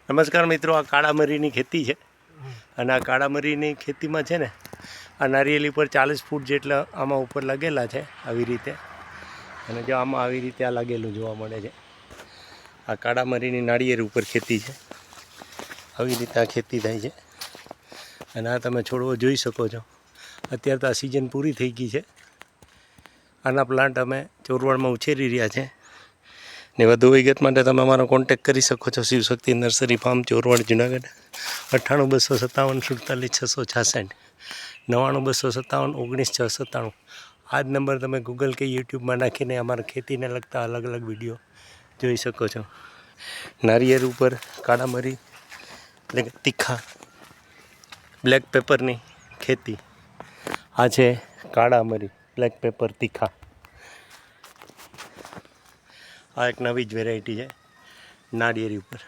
નમસ્કાર મિત્રો, આ કાળા મરીની ખેતી છે અને આ કાળા મરીની ખેતીમાં છે ને આ નારિયેલી પર 40 ફૂટ જેટલા આમાં ઉપર લાગેલા છે આવી રીતે. અને જો આમાં આવી રીતે આ લાગેલું જોવા મળે છે. આ કાળા મરીની નાળિયેર ઉપર ખેતી છે. આવી રીતે આ ખેતી થાય છે અને આ તમે છોડવો જોઈ શકો છો. અત્યારે તો આ સિઝન પૂરી થઈ ગઈ છે. આના પ્લાન્ટ અમે ચોરવાડમાં ઉછેરી રહ્યા છે ને વધુ વિગત માટે તમે અમારો કોન્ટેક કરી શકો છો. Shivshakti nursery farm, Chorwad, Junagadh. 98 257 48 666, 99 257 19 697. આ જ નંબર તમે ગૂગલ કે યુટ્યુબમાં નાખીને અમારા ખેતીને લગતા અલગ અલગ વિડીયો જોઈ શકો છો. નારિયેર ઉપર કાળા મરી એટલે કે તીખા બ્લેક પેપરની ખેતી. આ છે કાળા મરી બ્લેક પેપર તીખા. આ એક નવી જ વેરાયટી છે નાળિયેરી ઉપર.